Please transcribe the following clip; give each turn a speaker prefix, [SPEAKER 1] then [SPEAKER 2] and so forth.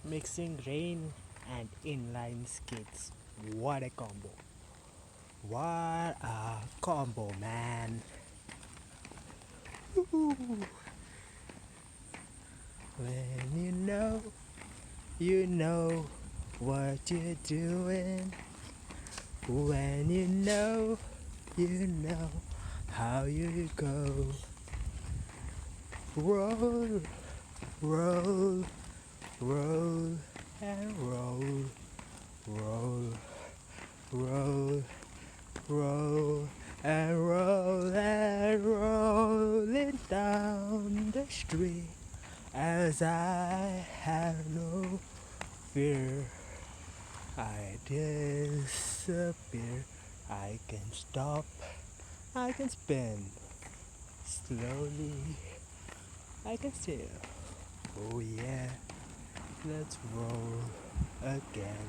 [SPEAKER 1] mixing rain and inline skates. What a combo! What a combo, man! Woo. When you know what you're doing. When you know how you go. Roll, roll, roll, and roll, roll, roll, roll, and roll it down the street as I have no fear. I disappear. I can stop. I can spin slowly. I can still. Oh yeah, let's roll again.